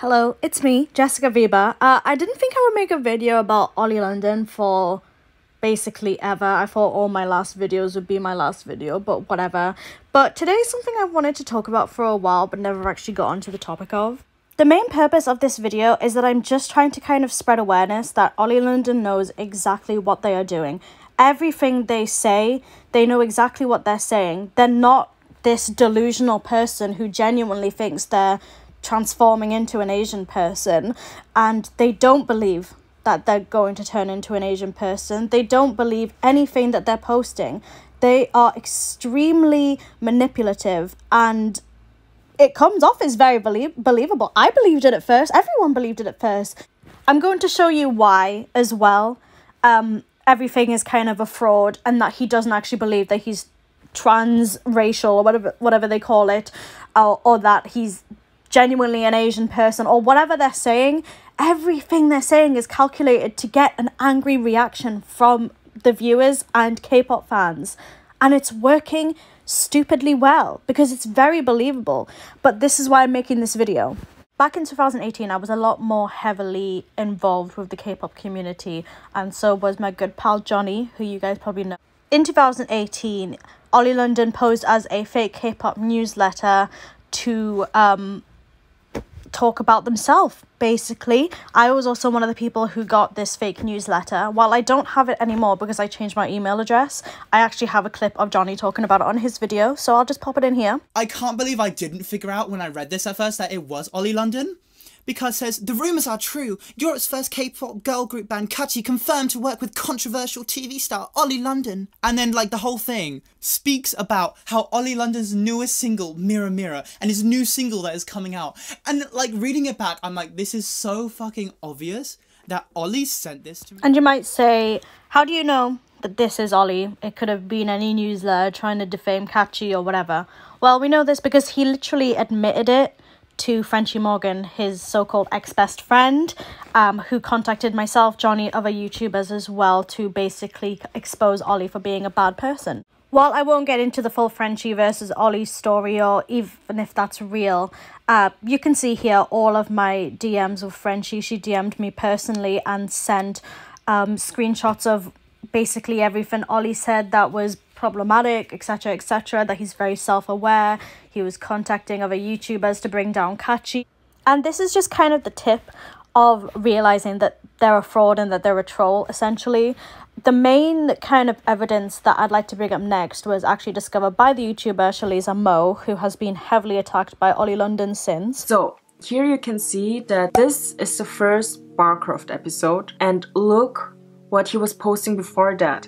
Hello, it's me, Jessica Weber. I didn't think I would make a video about Oli London for basically ever. I thought all my last videos would be my last video, but whatever. But today is something I've wanted to talk about for a while, but never actually got onto the topic of. The main purpose of this video is that I'm just trying to kind of spread awareness that Oli London knows exactly what they are doing. Everything they say, they know exactly what they're saying. They're not this delusional person who genuinely thinks they're transforming into an Asian person, and they don't believe that they're going to turn into an Asian person. They don't believe anything that they're posting. They are extremely manipulative, and it comes off as very believable. I believed it at first. Everyone believed it at first. I'm going to show you why as well. Everything is kind of a fraud, and that he doesn't actually believe that he's transracial or whatever they call it, or that he's genuinely an Asian person, or whatever they're saying. Everything they're saying is calculated to get an angry reaction from the viewers and K-pop fans, and it's working stupidly well because it's very believable. But this is why I'm making this video. Back in 2018, I was a lot more heavily involved with the K-pop community, and so was my good pal Johnny, who you guys probably know. In 2018, Oli London posed as a fake K-pop newsletter to talk about themselves, basically. I was also one of the people who got this fake newsletter. While I don't have it anymore because I changed my email address, I actually have a clip of Johnny talking about it on his video, so I'll just pop it in here. I can't believe I didn't figure out when I read this at first that it was Oli London. Because it says, the rumours are true. Europe's first K-pop girl group band, Kachi, confirmed to work with controversial TV star Oli London. And then, like, the whole thing speaks about how Oli London's newest single, Mirror Mirror, and his new single that is coming out. And, like, reading it back, I'm like, this is so fucking obvious that Oli sent this to me. And you might say, how do you know that this is Oli? It could have been any newsletter trying to defame Kachi or whatever. Well, we know this because he literally admitted it to Frenchie Morgan, his so-called ex-best friend, who contacted myself, Johnny, other YouTubers as well, to basically expose Oli for being a bad person. While I won't get into the full Frenchie versus Oli story, or even if that's real, you can see here all of my DMs with Frenchie. She DM'd me personally and sent screenshots of basically everything Oli said that was problematic, etc, etc, that he's very self-aware. He was contacting other YouTubers to bring down Kachi. And this is just kind of the tip of realizing that they're a fraud and that they're a troll, essentially. The main kind of evidence that I'd like to bring up next was actually discovered by the YouTuber Shaliza Mo, who has been heavily attacked by Oli London since. So here you can see that this is the first Barcroft episode, and look what he was posting before that.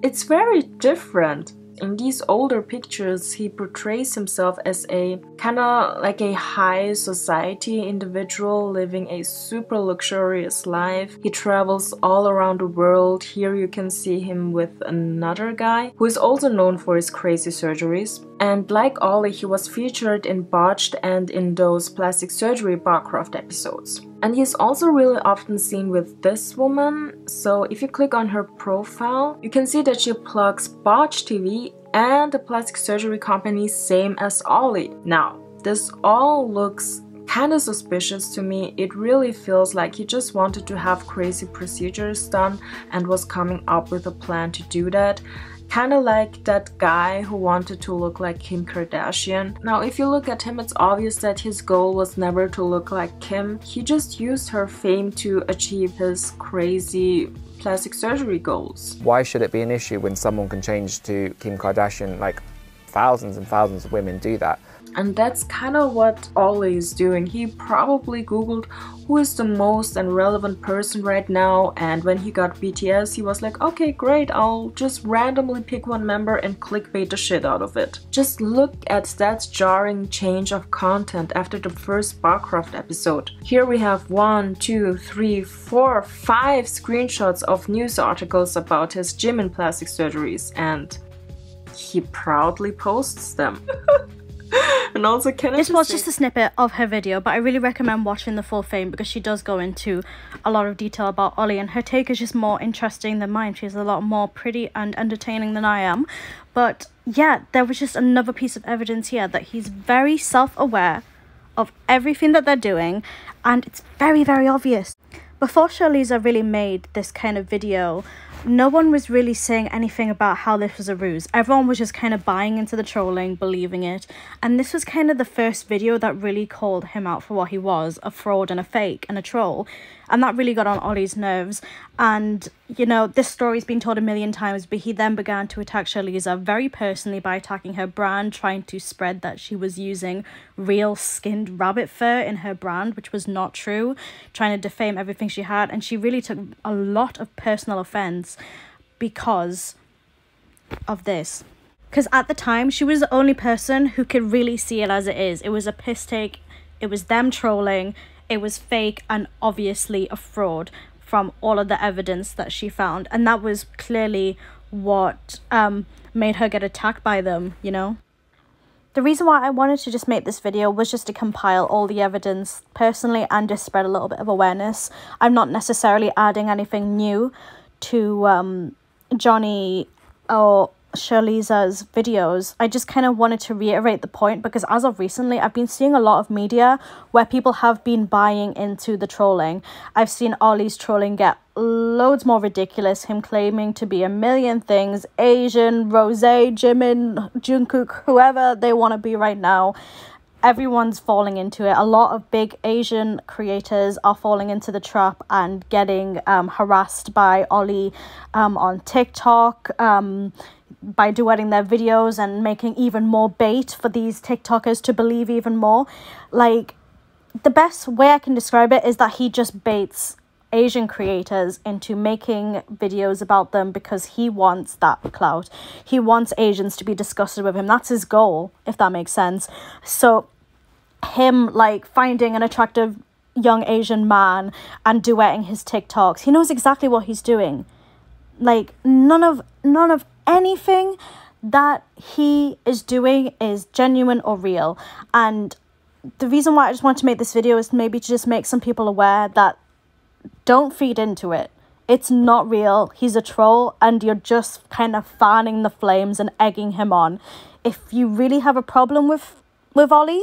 It's very different. In these older pictures, he portrays himself as a kind of like a high society individual living a super luxurious life. He travels all around the world. Here you can see him with another guy who is also known for his crazy surgeries. And like Oli, he was featured in Botched and in those plastic surgery Barcroft episodes. And he's also really often seen with this woman. So if you click on her profile, you can see that she plugs Botch TV and the plastic surgery company, same as Oli. Now, this all looks kind of suspicious to me. It really feels like he just wanted to have crazy procedures done and was coming up with a plan to do that. Kind of like that guy who wanted to look like Kim Kardashian. Now, if you look at him, it's obvious that his goal was never to look like Kim. He just used her fame to achieve his crazy plastic surgery goals. Why should it be an issue when someone can change to Kim Kardashian? Like, thousands and thousands of women do that. And that's kind of what Oli is doing. He probably googled who is the most and relevant person right now, and when he got BTS, he was like, okay, great, I'll just randomly pick one member and clickbait the shit out of it. Just look at that jarring change of content after the first Barcroft episode. Here we have 1, 2, 3, 4, 5 screenshots of news articles about his gym and plastic surgeries, and he proudly posts them. And also, this was just a snippet of her video, but I really recommend watching the full thing because she does go into a lot of detail about Oli, and her take is just more interesting than mine. She's a lot more pretty and entertaining than I am. But yeah, there was just another piece of evidence here that he's very self-aware of everything that they're doing, and it's very, very obvious. Before Charlize really made this kind of video, no one was really saying anything about how this was a ruse. Everyone was just kind of buying into the trolling, believing it. And this was kind of the first video that really called him out for what he was, a fraud and a fake and a troll. And that really got on Oli's nerves. And, you know, this story's been told a million times, but he then began to attack Charlize very personally by attacking her brand, trying to spread that she was using real skinned rabbit fur in her brand, which was not true, trying to defame everything she had. And she really took a lot of personal offense because of this. Because at the time, she was the only person who could really see it as it is. It was a piss take. It was them trolling. It was fake and obviously a fraud from all of the evidence that she found. And that was clearly what made her get attacked by them, you know? The reason why I wanted to just make this video was just to compile all the evidence personally and just spread a little bit of awareness. I'm not necessarily adding anything new to Johnny or Charlize's videos. I just kind of wanted to reiterate the point, because as of recently I've been seeing a lot of media where people have been buying into the trolling. I've seen Oli's trolling get loads more ridiculous, him claiming to be a million things, Asian, Rosé, Jimin, Jungkook, whoever they want to be right now. Everyone's falling into it. A lot of big Asian creators are falling into the trap and getting harassed by Oli on TikTok, by duetting their videos and making even more bait for these TikTokers to believe even more. Like, the best way I can describe it is that he just baits Asian creators into making videos about them because he wants that clout. He wants Asians to be disgusted with him. That's his goal, if that makes sense. So him like finding an attractive young Asian man and duetting his TikToks, he knows exactly what he's doing. Like, none of anything that he is doing is genuine or real. And the reason why I just want to make this video is maybe to just make some people aware that don't feed into it. It's not real. He's a troll and you're just kind of fanning the flames and egging him on. If you really have a problem with Oli,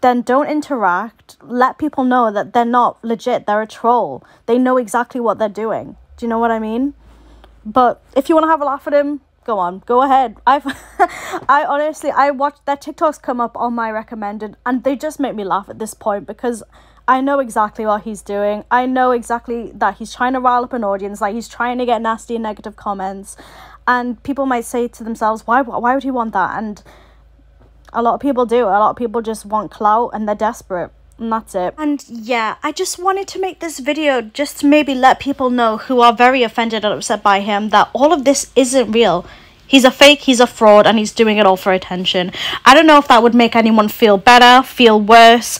then don't interact. Let people know that they're not legit. They're a troll. They know exactly what they're doing. Do you know what I mean? But if you want to have a laugh at him, go on, go ahead. I honestly watched their TikToks come up on my recommended and they just make me laugh at this point, because I know exactly what he's doing. I know exactly that he's trying to rile up an audience, like he's trying to get nasty and negative comments, and people might say to themselves, why would he want that? And a lot of people do. A lot of people just want clout and they're desperate. And that's it. And yeah, I just wanted to make this video just to maybe let people know who are very offended and upset by him that all of this isn't real. He's a fake, he's a fraud, and he's doing it all for attention. I don't know if that would make anyone feel better, feel worse,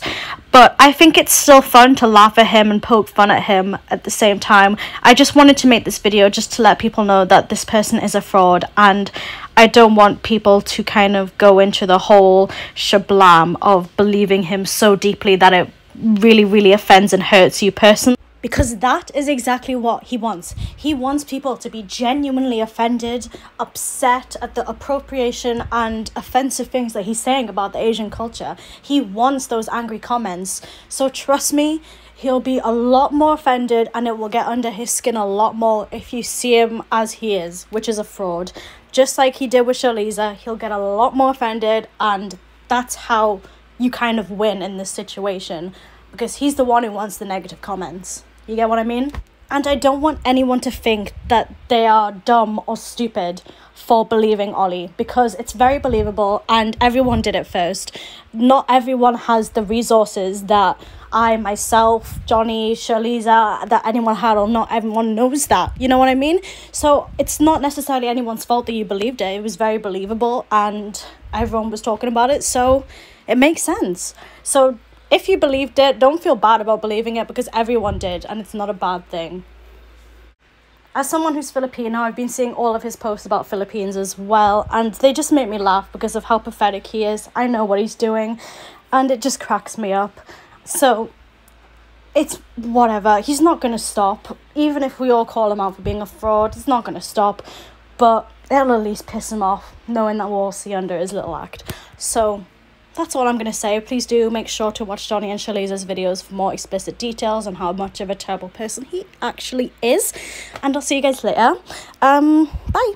but I think it's still fun to laugh at him and poke fun at him at the same time. I just wanted to make this video just to let people know that this person is a fraud, and I don't want people to kind of go into the whole shablam of believing him so deeply that it really, really offends and hurts you personally. Because that is exactly what he wants. He wants people to be genuinely offended, upset at the appropriation and offensive things that he's saying about the Asian culture. He wants those angry comments. So trust me, he'll be a lot more offended and it will get under his skin a lot more if you see him as he is, which is a fraud. Just like he did with Charlize, he'll get a lot more offended, and that's how you kind of win in this situation, because he's the one who wants the negative comments. You get what I mean? And I don't want anyone to think that they are dumb or stupid for believing Oli, because it's very believable and everyone did it first. Not everyone has the resources that I, myself, Johnny, Charlize, that anyone had, or not everyone knows that. You know what I mean? So it's not necessarily anyone's fault that you believed it. It was very believable and everyone was talking about it, so it makes sense. So if you believed it, don't feel bad about believing it, because everyone did, and it's not a bad thing. As someone who's Filipino, I've been seeing all of his posts about Philippines as well, and they just make me laugh because of how pathetic he is. I know what he's doing, and it just cracks me up. So it's whatever. He's not going to stop. Even if we all call him out for being a fraud, it's not going to stop. But it'll at least piss him off, knowing that we'll all see under his little act. So that's all I'm going to say. Please do make sure to watch Johnny and Shaliza's videos for more explicit details on how much of a terrible person he actually is. And I'll see you guys later. Bye.